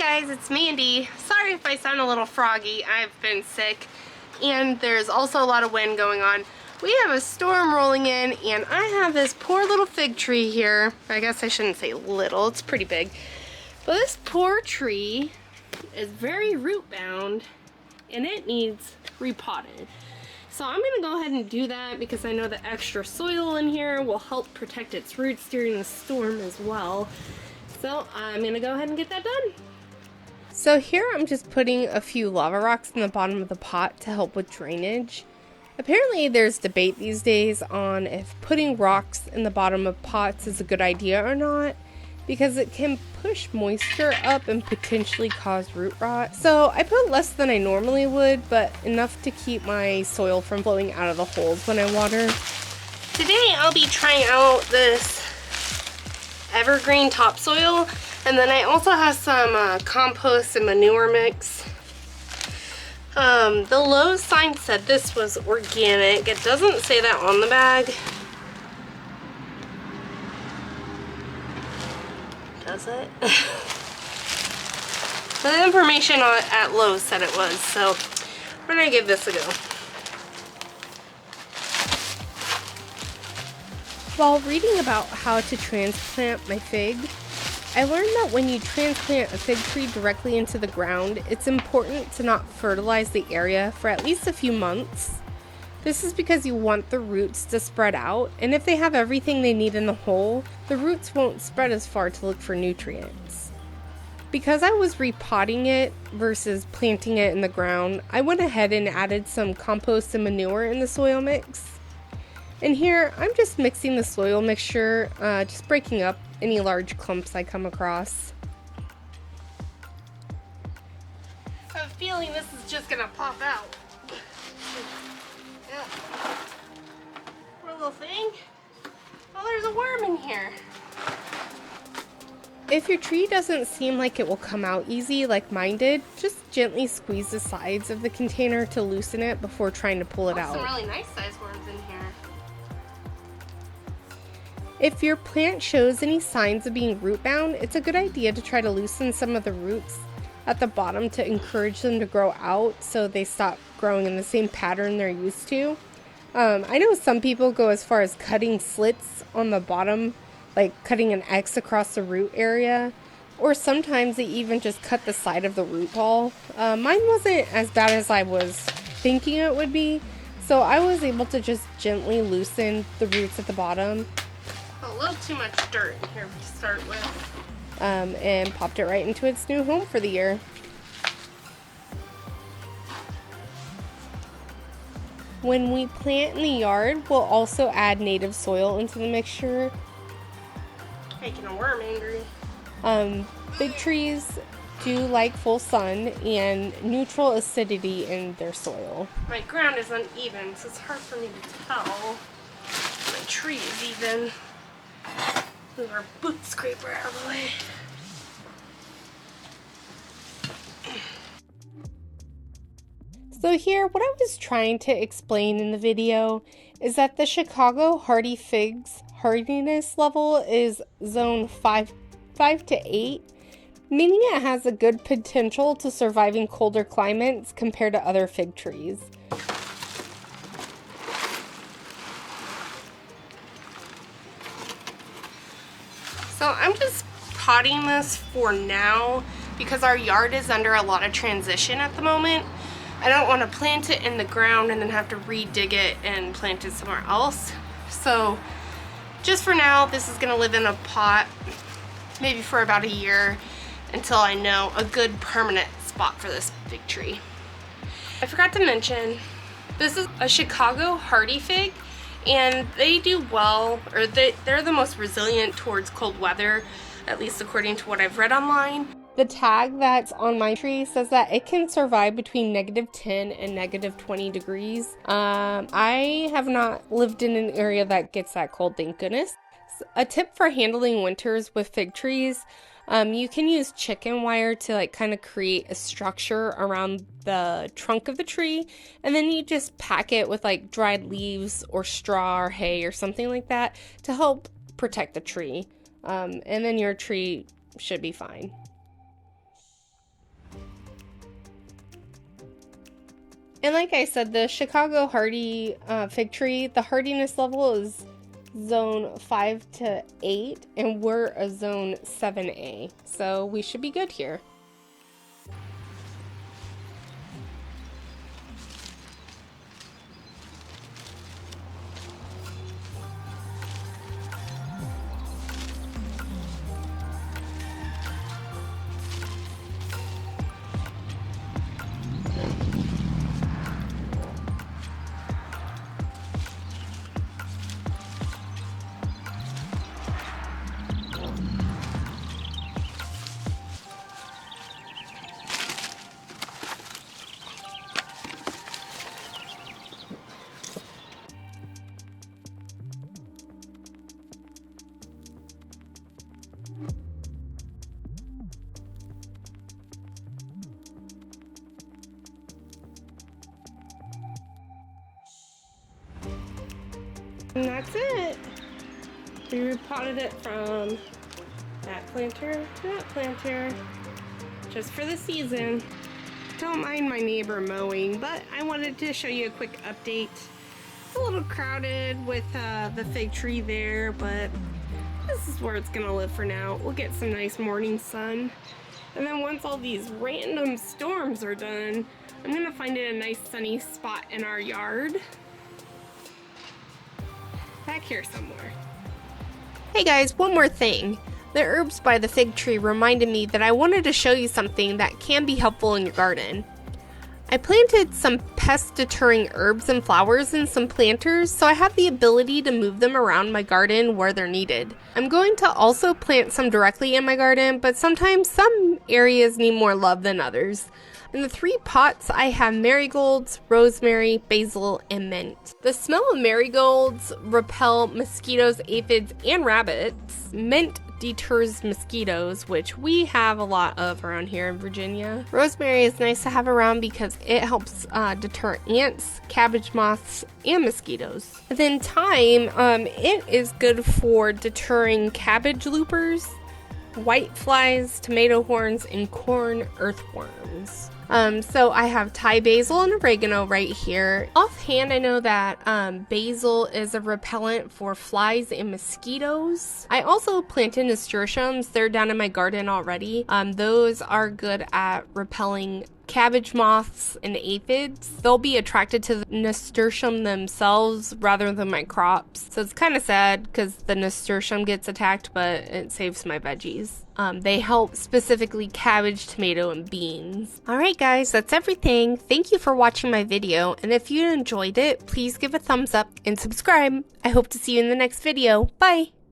guys, it's Mandy. Sorry if I sound a little froggy. I've been sick and there's also a lot of wind going on. We have a storm rolling in and I have this poor little fig tree here. I guess I shouldn't say little, it's pretty big. But this poor tree is very root bound and it needs repotted. So I'm gonna go ahead and do that because I know the extra soil in here will help protect its roots during the storm as well. So I'm gonna go ahead and get that done. So here I'm just putting a few lava rocks in the bottom of the pot to help with drainage. Apparently there's debate these days on if putting rocks in the bottom of pots is a good idea or not, because it can push moisture up and potentially cause root rot. So I put less than I normally would, but enough to keep my soil from flowing out of the holes when I water. Today I'll be trying out this evergreen topsoil, and then I also have some compost and manure mix. The Lowe's sign said this was organic. It doesn't say that on the bag. Does it? The information at Lowe's said it was, so we're gonna give this a go. While reading about how to transplant my fig, I learned that when you transplant a fig tree directly into the ground, it's important to not fertilize the area for at least a few months. This is because you want the roots to spread out, and if they have everything they need in the hole, the roots won't spread as far to look for nutrients. Because I was repotting it versus planting it in the ground, I went ahead and added some compost and manure in the soil mix. And here, I'm just mixing the soil mixture, just breaking up any large clumps I come across. I have a feeling this is just gonna pop out. Yeah. Poor little thing. Oh, there's a worm in here. If your tree doesn't seem like it will come out easy like mine did, just gently squeeze the sides of the container to loosen it before trying to pull it out. Some really nice sized worms in here. If your plant shows any signs of being root bound, it's a good idea to try to loosen some of the roots at the bottom to encourage them to grow out so they stop growing in the same pattern they're used to. I know some people go as far as cutting slits on the bottom, like cutting an X across the root area, or sometimes they even just cut the side of the root ball. Mine wasn't as bad as I was thinking it would be, so I was able to just gently loosen the roots at the bottom. A little too much dirt in here to start with. And popped it right into its new home for the year. When we plant in the yard, we'll also add native soil into the mixture. Making a worm angry. Fig trees do like full sun and neutral acidity in their soil. My ground is uneven, so it's hard for me to tell my tree is even. Move our boot scraper out of the way. So here, what I was trying to explain in the video is that the Chicago hardy figs hardiness level is zone 5 to 8, meaning it has a good potential to survive in colder climates compared to other fig trees. So I'm just potting this for now because our yard is under a lot of transition at the moment. I don't want to plant it in the ground and then have to re-dig it and plant it somewhere else. So just for now, this is going to live in a pot maybe for about a year until I know a good permanent spot for this big tree. I forgot to mention, this is a Chicago hardy fig. And they do well, or they're the most resilient towards cold weather, at least according to what I've read online. The tag that's on my tree says that it can survive between -10 and -20 degrees. I have not lived in an area that gets that cold, thank goodness. A tip for handling winters with fig trees, you can use chicken wire to kind of create a structure around the trunk of the tree, and then you just pack it with dried leaves or straw or hay or something like that to help protect the tree, and then your tree should be fine. And like I said, the Chicago hardy fig tree, the hardiness level is zone 5 to 8, and we're a zone 7A, so we should be good here. And that's it. We repotted it from that planter to that planter, just for the season. Don't mind my neighbor mowing, but I wanted to show you a quick update. It's a little crowded with the fig tree there, but this is where it's gonna live for now. We'll get some nice morning sun. And then once all these random storms are done, I'm gonna find it a nice sunny spot in our yard. Back here somewhere. Hey guys, one more thing. The herbs by the fig tree reminded me that I wanted to show you something that can be helpful in your garden. I planted some pest deterring herbs and flowers in some planters, so I have the ability to move them around my garden where they're needed. I'm going to also plant some directly in my garden, but sometimes some areas need more love than others. In the 3 pots, I have marigolds, rosemary, basil, and mint. The smell of marigolds repel mosquitoes, aphids, and rabbits. Mint deters mosquitoes, which we have a lot of around here in Virginia. Rosemary is nice to have around because it helps deter ants, cabbage moths, and mosquitoes. And then thyme, it is good for deterring cabbage loopers, white flies, tomato horns, and corn earthworms. So I have Thai basil and oregano right here. Offhand, I know that basil is a repellent for flies and mosquitoes. I also planted nasturtiums. They're down in my garden already. Those are good at repelling cabbage moths and aphids. They'll be attracted to the nasturtium themselves rather than my crops. So it's kind of sad because the nasturtium gets attacked, but it saves my veggies. They help specifically cabbage, tomato, and beans. Alright guys, that's everything. Thank you for watching my video, and if you enjoyed it, please give a thumbs up and subscribe. I hope to see you in the next video. Bye!